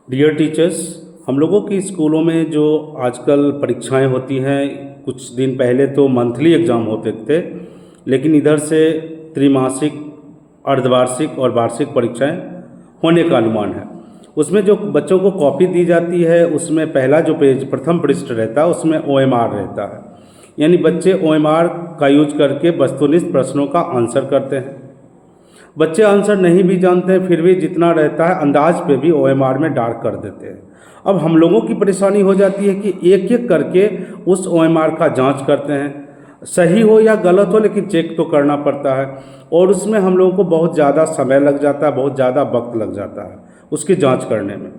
Dear teachers, हम लोगों की स्कूलों में जो आजकल परीक्षाएं होती हैं, कुछ दिन पहले तो मंथली एग्ज़ाम होते थे, लेकिन इधर से त्रिमासिक, अर्धवार्षिक और वार्षिक परीक्षाएं होने का अनुमान है। उसमें जो बच्चों को कॉपी दी जाती है, उसमें पहला जो पेज, प्रथम पृष्ठ रहता है, उसमें OMR रहता है। यानी बच्चे OMR का यूज करके वस्तुनिष्ठ प्रश्नों का आंसर करते हैं। बच्चे आंसर नहीं भी जानते हैं, फिर भी जितना रहता है अंदाज पे भी OMR में डार्क कर देते हैं। अब हम लोगों की परेशानी हो जाती है कि एक एक करके उस OMR का जांच करते हैं, सही हो या गलत हो, लेकिन चेक तो करना पड़ता है। और उसमें हम लोगों को बहुत ज़्यादा समय लग जाता है, बहुत ज़्यादा वक्त लग जाता है उसकी जांच करने में।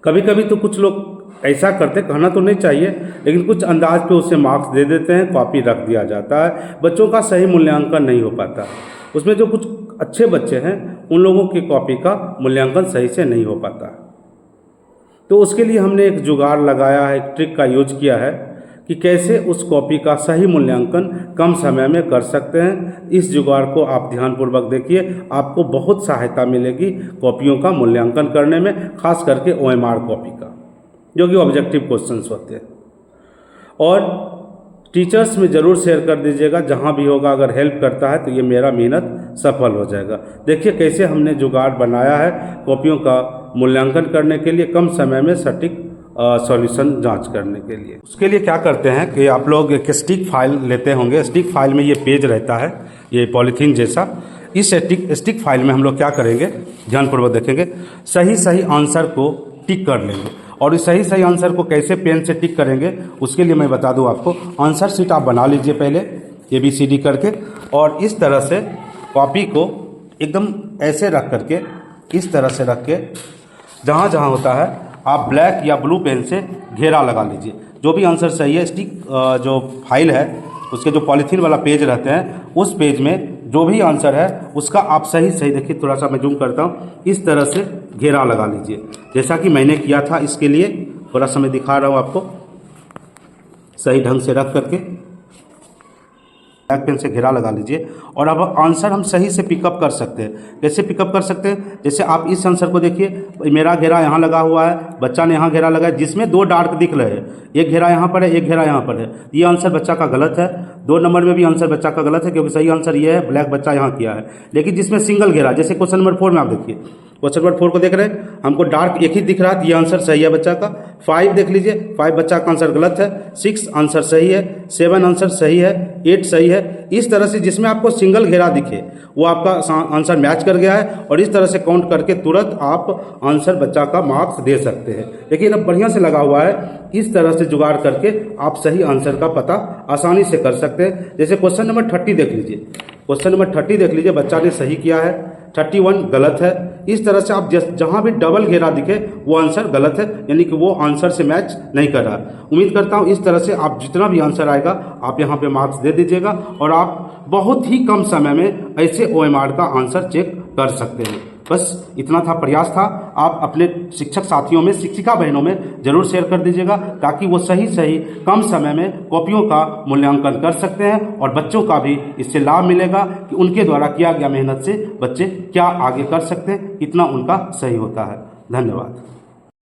कभी कभी तो कुछ लोग ऐसा करते, कहना तो नहीं चाहिए, लेकिन कुछ अंदाज पे उसे मार्क्स दे देते हैं, कॉपी रख दिया जाता है। बच्चों का सही मूल्यांकन नहीं हो पाता। उसमें जो कुछ अच्छे बच्चे हैं, उन लोगों की कॉपी का मूल्यांकन सही से नहीं हो पाता। तो उसके लिए हमने एक जुगाड़ लगाया है, एक ट्रिक का यूज किया है कि कैसे उस कॉपी का सही मूल्यांकन कम समय में कर सकते हैं। इस जुगाड़ को आप ध्यानपूर्वक देखिए, आपको बहुत सहायता मिलेगी कॉपियों का मूल्यांकन करने में, खास करके OMR कॉपी का, जो कि ऑब्जेक्टिव क्वेश्चंस होते हैं। और टीचर्स में ज़रूर शेयर कर दीजिएगा, जहाँ भी होगा। अगर हेल्प करता है तो ये मेरा मेहनत सफल हो जाएगा। देखिए कैसे हमने जुगाड़ बनाया है कॉपियों का मूल्यांकन करने के लिए, कम समय में सटीक सॉल्यूशन जांच करने के लिए। उसके लिए क्या करते हैं कि आप लोग एक स्टिक फाइल लेते होंगे। स्टिक फाइल में ये पेज रहता है, ये पॉलीथीन जैसा। इस स्टिक फाइल में हम लोग क्या करेंगे, ध्यानपूर्वक देखेंगे, सही आंसर को टिक कर लेंगे। और इस सही आंसर को कैसे पेन से टिक करेंगे, उसके लिए मैं बता दूं आपको। आंसर शीट आप बना लीजिए पहले ABCD करके, और इस तरह से कॉपी को एकदम ऐसे रख करके, इस तरह से रख के, जहाँ जहाँ होता है आप ब्लैक या ब्लू पेन से घेरा लगा लीजिए। जो भी आंसर सही है, स्टिक जो फाइल है उसके जो पॉलीथीन वाला पेज रहते हैं, उस पेज में जो भी आंसर है उसका आप सही देखिए, थोड़ा सा मैं जूम करता हूँ, इस तरह से घेरा लगा लीजिए, जैसा कि मैंने किया था। इसके लिए थोड़ा सा मैं दिखा रहा हूँ आपको, सही ढंग से रख करके ब्लैक पेन से घेरा लगा लीजिए। और अब आंसर हम सही से पिकअप कर सकते हैं। कैसे पिकअप कर सकते हैं, जैसे आप इस आंसर को देखिए, मेरा घेरा यहाँ लगा हुआ है, बच्चा ने यहाँ घेरा लगाया, जिसमें 2 डार्क दिख रहे हैं। एक घेरा यहाँ पर है, एक घेरा यहाँ पर है। ये आंसर बच्चा का गलत है। 2 नंबर में भी आंसर बच्चा का गलत है, क्योंकि सही आंसर ये है, ब्लैक बच्चा यहाँ किया है। लेकिन जिसमें सिंगल घेरा, जैसे क्वेश्चन नंबर 4 में आप देखिए, क्वेश्चन नंबर 4 को देख रहे हैं, हमको डार्क एक ही दिख रहा है, ये आंसर सही है बच्चा का। 5 देख लीजिए, 5 बच्चा का आंसर गलत है। 6 आंसर सही है। 7 आंसर सही है। 8 सही है। इस तरह से जिसमें आपको सिंगल घेरा दिखे वो आपका आंसर मैच कर गया है, और इस तरह से काउंट करके तुरंत आप आंसर बच्चा का मार्क्स दे सकते हैं। देखिए अब बढ़िया से लगा हुआ है। इस तरह से जुगाड़ करके आप सही आंसर का पता आसानी से कर सकते हैं। जैसे क्वेश्चन नंबर 30 देख लीजिए, क्वेश्चन नंबर 30 देख लीजिए, बच्चा ने सही किया है, 31 गलत है। इस तरह से आप जहाँ भी डबल घेरा दिखे वो आंसर गलत है, यानी कि वो आंसर से मैच नहीं कर रहा। उम्मीद करता हूँ इस तरह से आप जितना भी आंसर आएगा आप यहाँ पे मार्क्स दे दीजिएगा, और आप बहुत ही कम समय में ऐसे OMR का आंसर चेक कर सकते हैं। बस इतना था, प्रयास था। आप अपने शिक्षक साथियों में, शिक्षिका बहनों में जरूर शेयर कर दीजिएगा, ताकि वो सही कम समय में कॉपियों का मूल्यांकन कर सकते हैं, और बच्चों का भी इससे लाभ मिलेगा कि उनके द्वारा किया गया मेहनत से बच्चे क्या आगे कर सकते हैं, कितना उनका सही होता है। धन्यवाद।